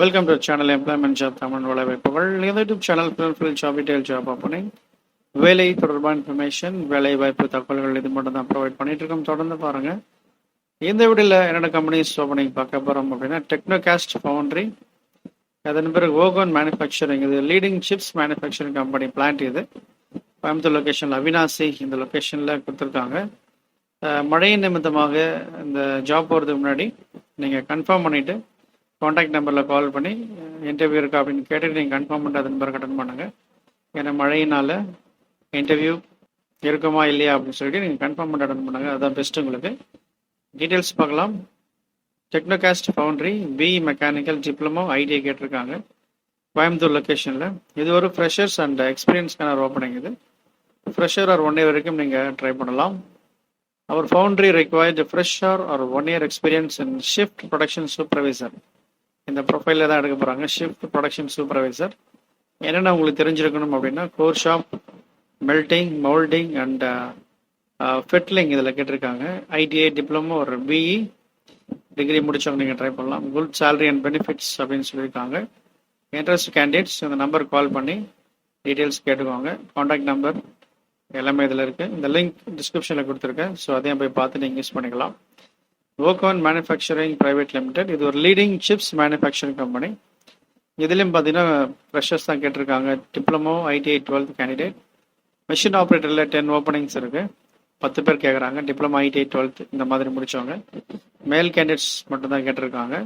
Welcome to channel employment job Tamil வேலைவாய்ப்புகள். இந்த YouTube channel fill job detail job opening வேலை தொடர்பான இன்ஃபர்மேஷன் வேலை வாய்ப்பு தகவல்கள் இது மட்டும் தான் ப்ரொவைட் பண்ணிட்டு இருக்கோம். தொடர்ந்து பாருங்க. இந்த வீடியோவில் என்னோட கம்பெனிஸ் ஓப்பனிங் பார்க்க போகிறோம் அப்படின்னா டெக்னோகாஸ்ட் ஃபவுண்டரி, அதன் பிறகு ஓகோன் மேனுஃபேக்சரிங், இது leading chips manufacturing company plant. இது கோயம்புத்தூர் லொக்கேஷனில் அவினாசி இந்த லொக்கேஷனில் கொடுத்துருக்காங்க. மழையின் நிமித்தமாக இந்த ஜாப் போகிறதுக்கு முன்னாடி நீங்கள் கன்ஃபார்ம் பண்ணிவிட்டு காண்டாக்ட் நம்பரில் கால் பண்ணி இன்டர்வியூ இருக்கா அப்படின்னு கேட்டுட்டு நீங்கள் கன்ஃபார்ம் பண்ணிட்டு அதன் பிறகு அட்டன் பண்ணுங்கள். ஏன்னா மழையினால் இன்டர்வியூ இருக்குமா இல்லையா அப்படின்னு சொல்லிட்டு நீங்கள் கன்ஃபார்ம் பண்ணி அட்டன் பண்ணுங்கள். அதுதான் பெஸ்ட்டு உங்களுக்கு. டீட்டெயில்ஸ் பார்க்கலாம். Technocast foundry, BE mechanical, diploma, ITI கேட்டிருக்காங்க கோயம்புத்தூர் லொக்கேஷனில். இது ஒரு ஃப்ரெஷர்ஸ் அண்ட் எக்ஸ்பீரியன்ஸ்க்கான ஓப்பனிங். இது ஃப்ரெஷர் ஆர் 1 year வரைக்கும் நீங்கள் ட்ரை பண்ணலாம். அவர் foundry required fresher or 1 year experience in shift production supervisor. இந்த ப்ரொஃபைலில் தான் எடுக்க போகிறாங்க. Shift production supervisor. என்னென்ன உங்களுக்கு தெரிஞ்சிருக்கணும் அப்படின்னா core shop, melting, moulding and fettling இதில் கேட்டிருக்காங்க. ஐடிஐ, டிப்ளமோ ஒரு பிஇ டிகிரி முடிச்சவங்க நீங்கள் ட்ரை பண்ணலாம். குட் சேலரி அண்ட் பெனிஃபிட்ஸ் அப்படின்னு சொல்லியிருக்காங்க. இன்ட்ரெஸ்ட் கேண்டிடேட்ஸ் இந்த நம்பர் கால் பண்ணி டீட்டெயில்ஸ் கேட்டுக்கோங்க. காண்டாக்ட் நம்பர் எல்லாமே இதில் இருக்குது. இந்த லிங்க் டிஸ்கிரிப்ஷனில் கொடுத்துருக்கேன். ஸோ அதையும் போய் பார்த்து நீங்கள் யூஸ் பண்ணிக்கலாம். ஓகோன் மேனுஃபேக்சரிங் பிரைவேட் லிமிடெட், இது ஒரு லீடிங் சிப்ஸ் மேனுஃபேக்சரிங் கம்பெனி. இதுலேயும் பார்த்தீங்கன்னா ஃப்ரெஷர்ஸ் தான் கேட்டிருக்காங்க. Diploma, ITI 12th candidate. Machine ஆப்ரேட்டரில் 10 ஓப்பனிங்ஸ் இருக்குது. 10 பேர் கேட்குறாங்க. டிப்ளமோ, ஐடிஐ 12th இந்த மாதிரி முடித்தவங்க. மேல் கேண்டிடேட்ஸ் மட்டும் தான் கேட்டிருக்காங்க.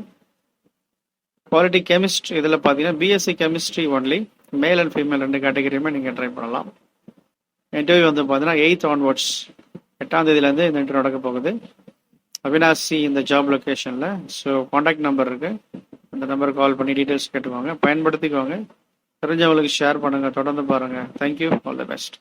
குவாலிட்டி கெமிஸ்ட் இதில் பார்த்தீங்கன்னா BSc chemistry only, male and female 2 கேட்டகரியுமே நீங்கள் ட்ரை பண்ணலாம். இன்டர்வியூ வந்து பார்த்தீங்கன்னா 8th onwards, 8ஆம் தேதியிலேருந்து இந்த இன்டர்வியூ நடக்க போகுது. அவினாசி இந்த ஜாப் லொக்கேஷனில். ஸோ காண்டாக்ட் நம்பர் இருக்குது, அந்த நம்பருக்கு கால் பண்ணி டீட்டெயில்ஸ் கேட்டுக்கோங்க. பயன்படுத்திக்கோங்க. தெரிஞ்சவங்களுக்கு ஷேர் பண்ணுங்கள். தொடர்ந்து பாருங்கள். தேங்க்யூ. All the best.